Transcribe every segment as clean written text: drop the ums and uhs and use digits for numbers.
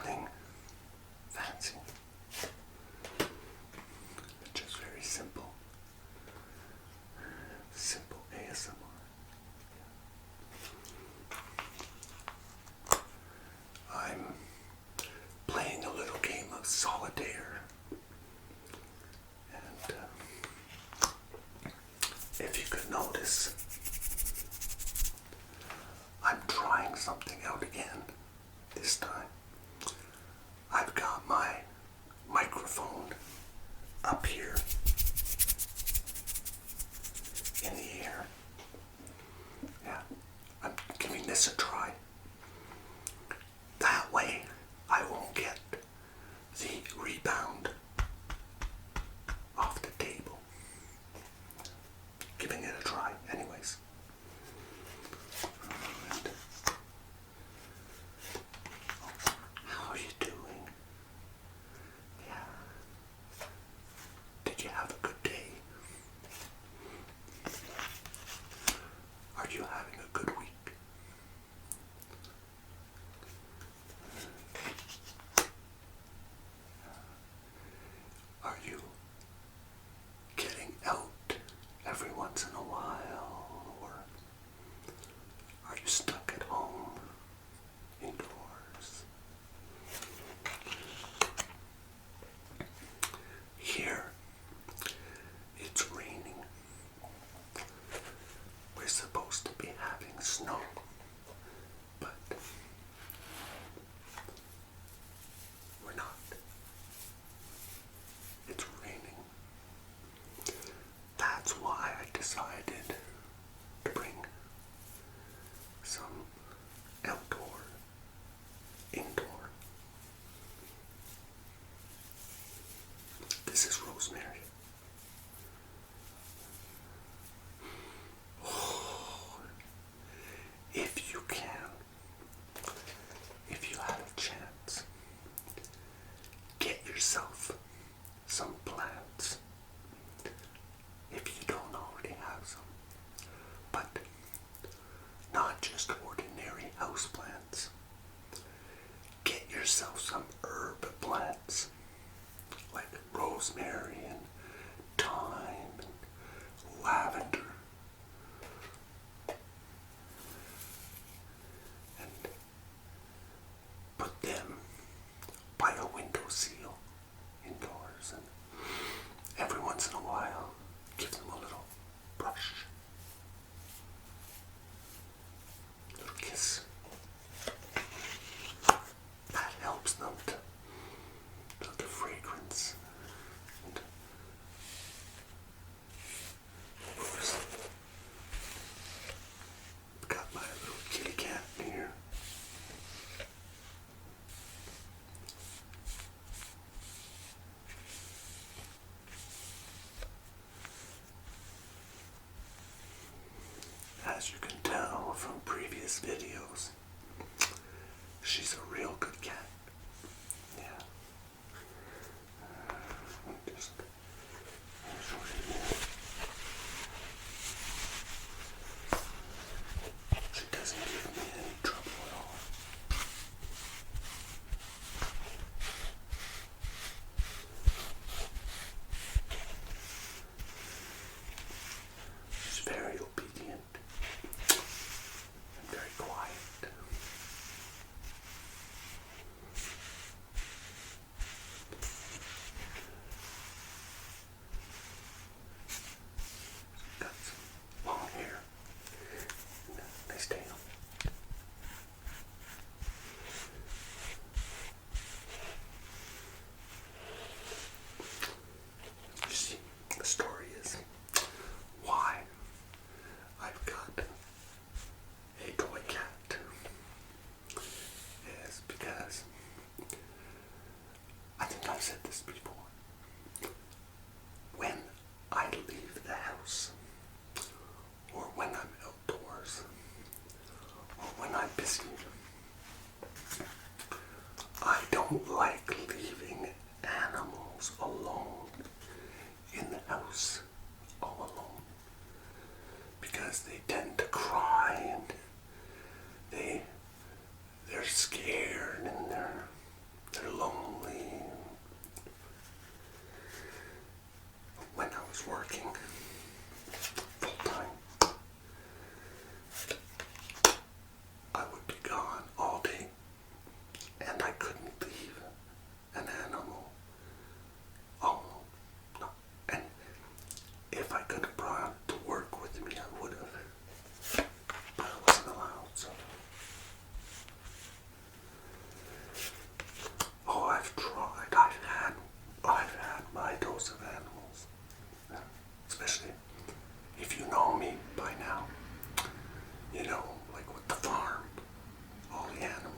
nothing fancy. Just very simple. Simple ASMR. I'm playing a little game of solitaire. And if you could notice, I'm trying something out again this time. I've got my microphone up here in the air. Yeah, I'm giving this a try. That way I won't get the rebound off the table. Giving it a try anyways. And how are you doing? Yeah. Did you have a good day? Are you having a good week? Are you getting out every once in a while, or are you stuck at home indoors? Here, it's raining. We're supposed to be having snow, but we're not. It's raining. That's why I decided to bring some outdoor, indoor. This is rosemary. Oh, if you can, if you have a chance, get yourself some plants. If you don't already have some. But not just ordinary house plants. Get yourself some herb plants like rosemary and thyme and lavender. And put them by a windowsill indoors, and every once in a while give them a little brush, a little kiss. That helps them to build the fragrance. And of course, I've got my little kitty cat here. As you can tell from previous videos, she's a real good cat. Yeah. Just she doesn't give me any trouble at all. She's very obedient and very quiet. Got some long hair and a nice tail. You see, the story is why I've got a toy cat is because I think I've said this before. When I leave the house, or when I'm outdoors, or when I'm busy, I don't like leaving animals alone in the house all alone, because they tend to cry and they're scared and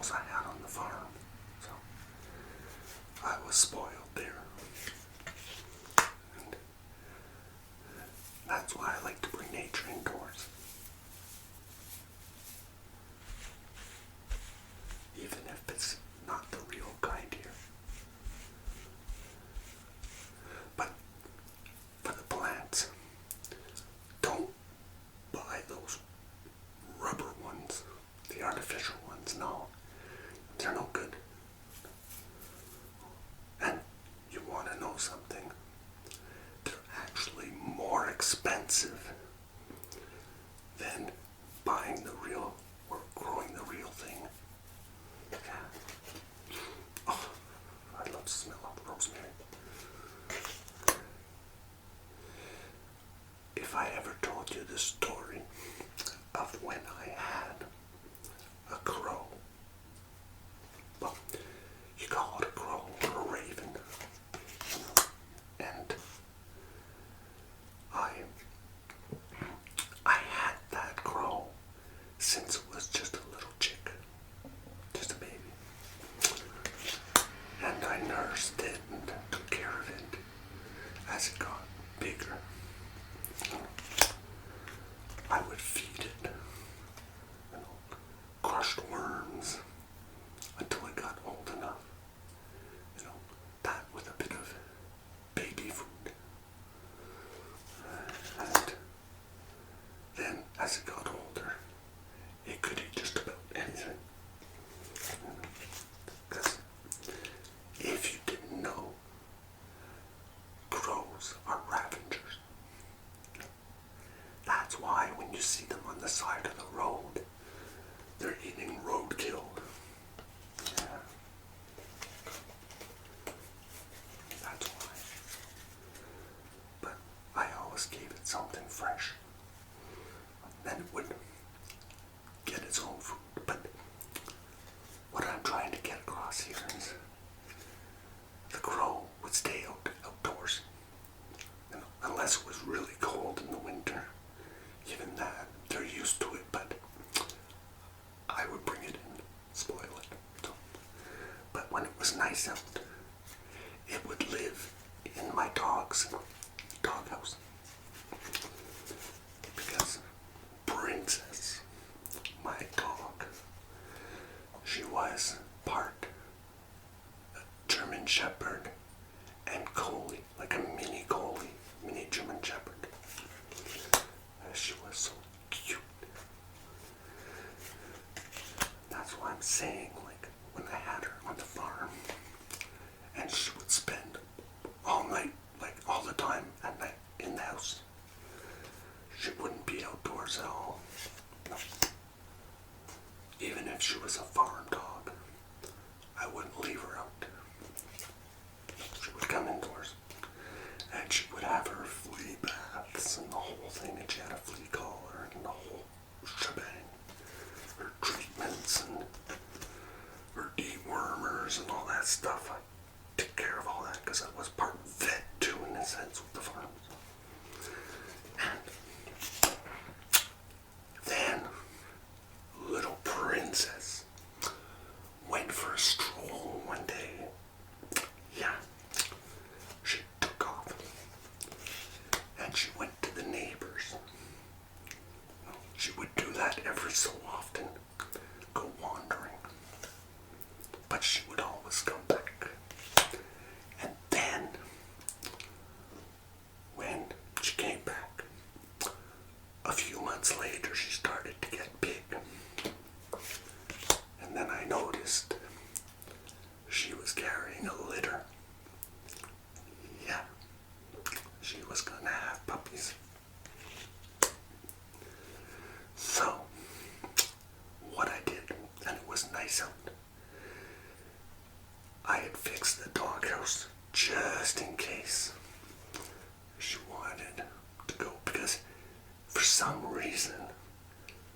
animals I had on the farm. So I was spoiled there. And that's why I like to bring nature indoors. Even if it's not the real kind here. But for the plants, don't buy those rubber ones, the artificial ones. No, they're no good. And you want to know something? They're actually more expensive than buying the real or growing the real thing. Yeah. Oh, I love the smell of rosemary. If I ever told you the story of when I had a crow, well, you call it a crow or a raven, and I had that crow since it was just a little chick, just a baby, and I nursed it and took care of it as it got bigger. I would feed it, crushed worms until it got old enough, that with a bit of baby food. And then as it got older, it could eat just about anything. Because if you didn't know, crows are ravengers. That's why when you see them on the side of the road, they're eating roadkill. Yeah. That's why. But I always gave it something fresh. Then it would get its own food. But what I'm trying to get across here is the crow would stay outdoors. Unless it was really cold in the winter. Even that, they're used to it, but I would bring it in, spoil it. So, but when it was nice out, it would live in my doghouse. Because Princess, my dog, she was part German Shepherd and Collie, like a mini Collie, mini German Shepherd. She was so cute. That's why I'm saying, like, when I had her on the farm, and she would spend all night, like all the time at night in the house. She wouldn't be outdoors at all. No. Even if she was a farm dog, I wouldn't leave her out. She would come indoors, and she would have her flea baths and the whole thing, and she had a flea collar and the whole shebang. Her treatments and her dewormers and all that stuff. I took care of all that because I was part vet too, in a sense, with the farm. And then little Princess went for a stroll one day. Yeah, she took off and she went to the neighbors. She would do that every so often, go wandering, but she would always come back. And then when she came back, a few months later, she started to get big. And then I noticed she was carrying a litter. Yeah, she was gonna have puppies. So, what I did, and it was nice out, I had fixed the doghouse just in case she wanted to go, because for some reason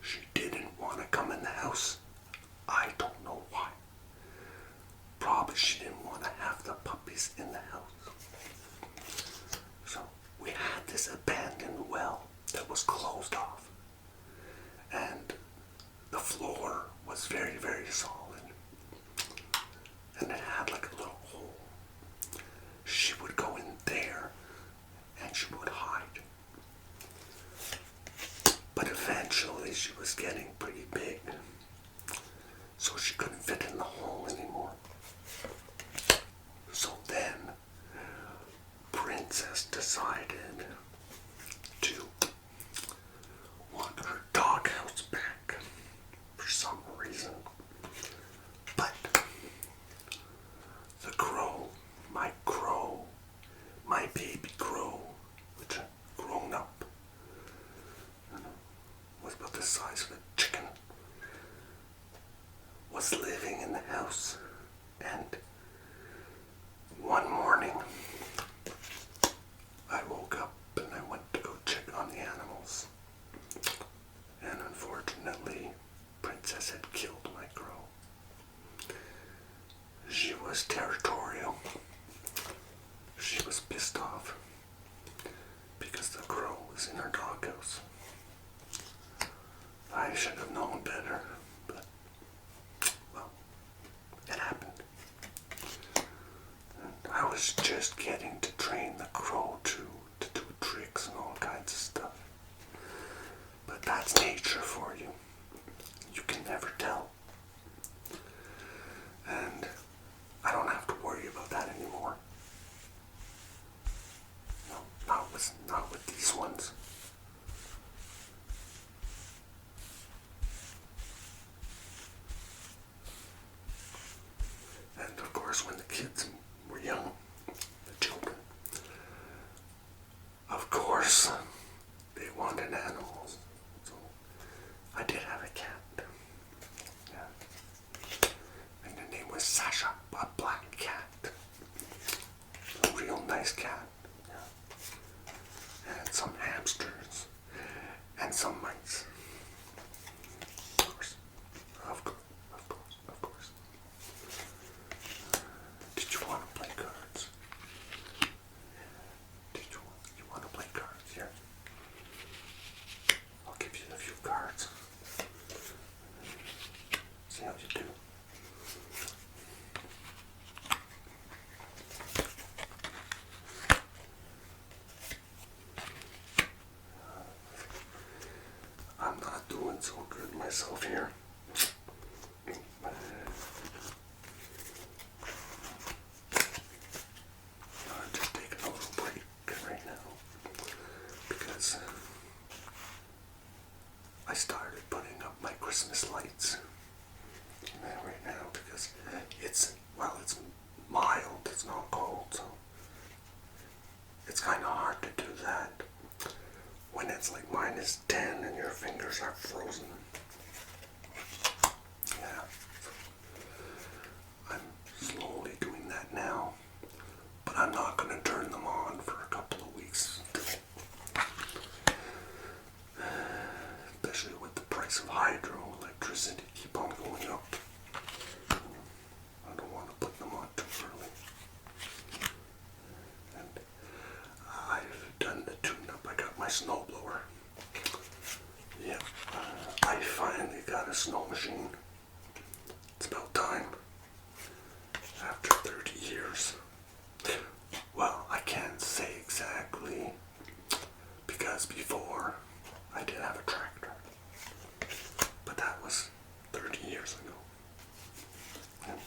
she didn't want to come in the house. I don't know why. Probably she didn't want to have the puppies in the house. So we had this abandoned well that was closed off, and the floor was very, very solid. living in the house, and one morning I woke up and I went to go check on the animals, and unfortunately Princess had killed my crow. She was territorial. She was pissed off because the crow was in her doghouse. I should have known better, but, well, it happened. And I was just getting to train the crow to do tricks and all kinds of stuff. But that's nature for you. You can never tell. And I don't have to worry about that anymore. No, not with these ones. And of course, when the kids were young, the children, of course, they wanted animals. So I did have a cat. Yeah. And her name was Sasha, a black cat. A real nice cat. Yeah. And some hamsters. And some mice. Of course. Of course. Of course. Of course. Did you want to play cards? Did you want to play cards? Here. I'll give you a few cards. See how you do. I'm not doing so good myself here. I'm just taking a little break right now because I started putting up my Christmas lights right now because it's mild, it's not cold, so it's kind of hard to do that when it's like -10 and your fingers are frozen. Yeah, I'm slowly doing that now, but I'm not going to turn them on for a couple of weeks, especially with the price of hydroelectricity keep on going up. I don't want to put them on too early. And I've done the tune-up. I got my snowblower. Yeah, I finally got a snow machine. It's about time. After 30 years. Well, I can't say exactly because before I did have a tractor. But that was 30 years ago. And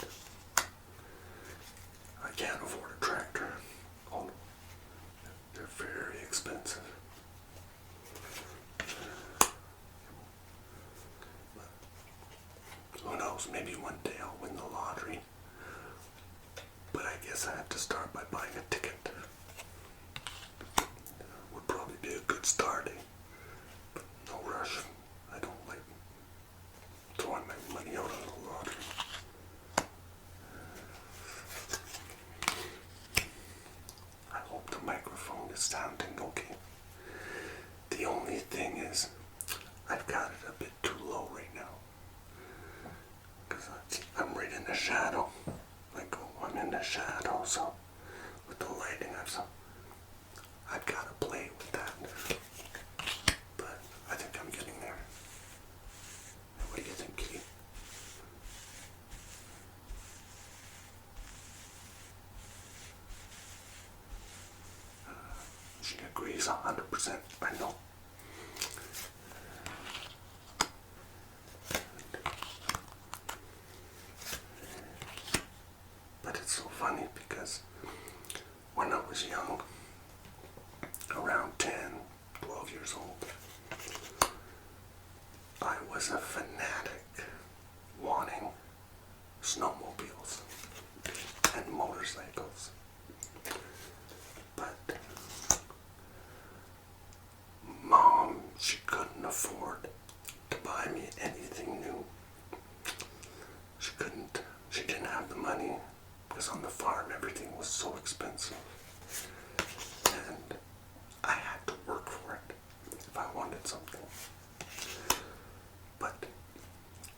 I can't afford a tractor. Oh, they're very expensive. Who knows, maybe one day I'll win the lottery. But I guess I have to start by buying a ticket. Would probably be a good start, eh? But no rush. I don't like throwing my money out on the lottery. I hope the microphone is sounding okay. The only thing is, I've got it a bit too low right now. Because I'm right in the shadow. I'm in the shadow, so with the lighting, I've got to play with that. But I think I'm getting there. What do you think, Kitty? She agrees 100%, I know. But it's so funny because when I was young, around 10, 12 years old, I was a fanatic wanting snowmobiles and motorcycles. But Mom, she couldn't afford to buy me anything new. She couldn't she didn't have the money because on the farm everything was so expensive. And I had to work for it if I wanted something. But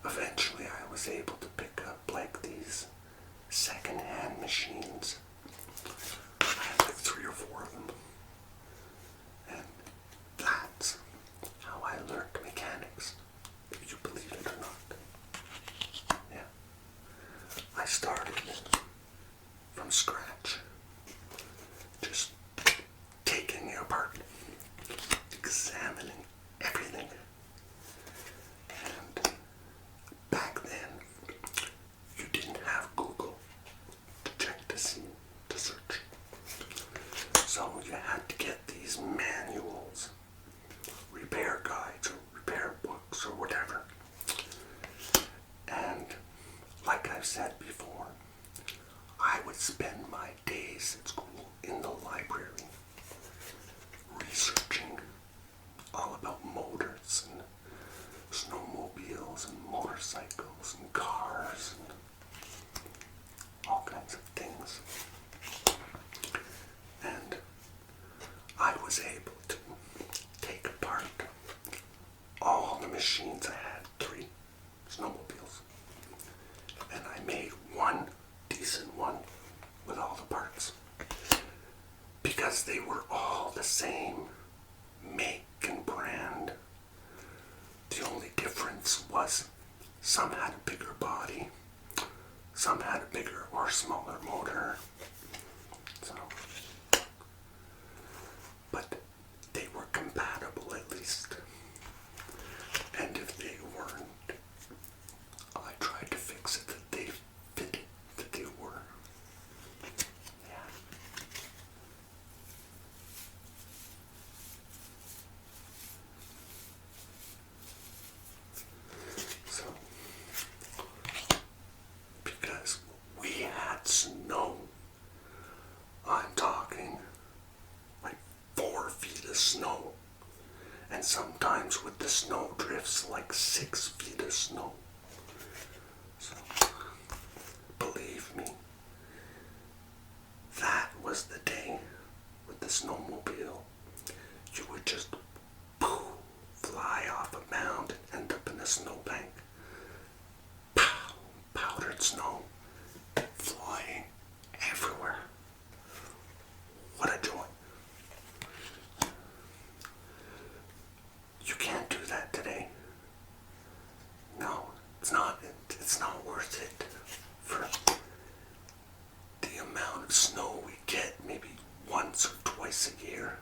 eventually I was able to pick up like these second-hand machines. I had like 3 or 4 of them. And that's how I learned mechanics, if you believe it or not. Yeah. I started from scratch. Just taking it apart, examining everything. And back then, you didn't have Google to check to see, to search. So you had to get these manuals, repair guides, or repair books, or whatever. And like I've said before, I would spend my days at school in the library researching all about motors and snowmobiles and motorcycles and cars and all kinds of things. And I was able to take apart all the machines. I had 3 snowmobiles, and I made one decent one with all the parts because they were all the same make and brand. The only difference was some had a bigger body, some had a bigger or smaller motor. So, but they were compatible at least. And if they weren't, I tried to fix it that they fitted, that they were. Yeah. So, because we had snow, I'm talking like 4 feet of snow, and sometimes with the snow drifts like 6 feet of snow. So, believe me, that was the day with the snowmobile. You would just fly off a mound and end up in a snowbank. Pow, powdered snow flying everywhere. What a joy. You can't do that today. No, it's not worth it for the amount of snow we get maybe once or twice a year.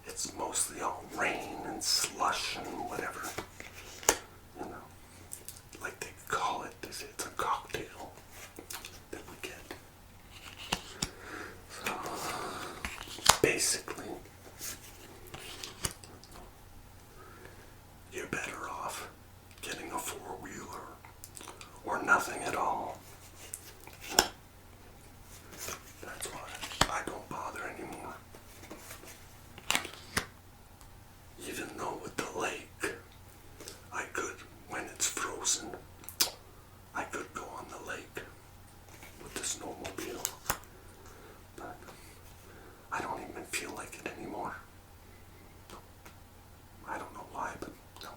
It's mostly all rain and slush and whatever. You know, like they call it, they say it's a cocktail that we get. So, basically, you're better off getting a 4-wheeler or nothing at all. That's why I don't bother anymore. Even though with the lake, I could, when it's frozen, I could go on the lake with the snowmobile. But I don't even feel like it anymore. I don't know why, but no.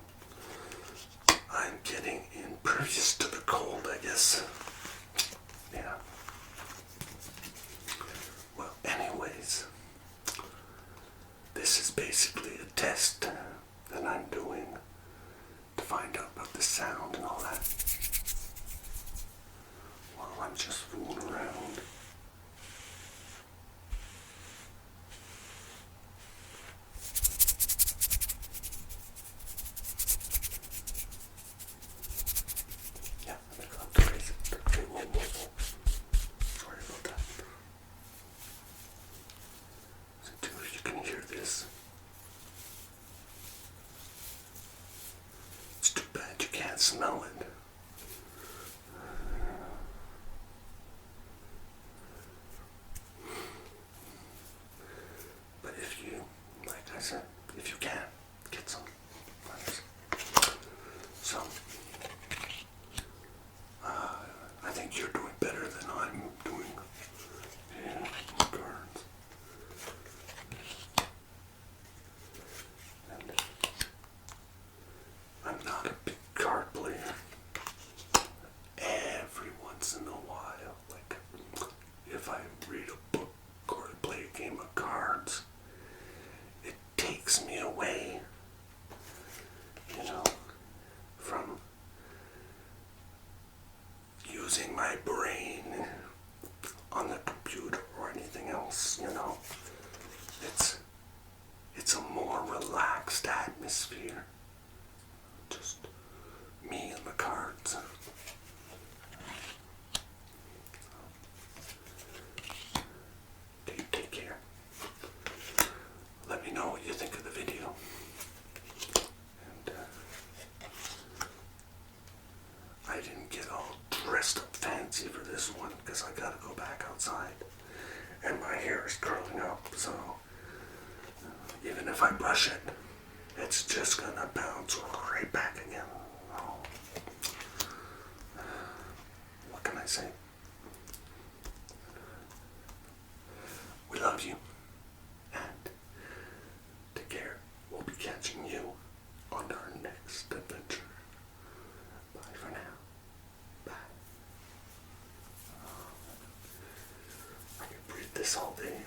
I'm getting impervious to the cold, I guess. Yeah. Well, anyways, this is basically a test that I'm doing to find out about the sound and all that. While I'm just fooling around. Yeah, I'm gonna raise it. using my brain on the computer or anything else, you know. It's a more relaxed atmosphere. Just me and the cards. Take care. Let me know what you think of the video. And I didn't get all dressed up fancy for this one because I gotta go back outside. And my hair is curling up, so even if I brush it, it's just gonna bounce right back again. Oh. What can I say? We love you. And take care. We'll be catching you on our next adventure. Bye for now. Bye. I can breathe this all day.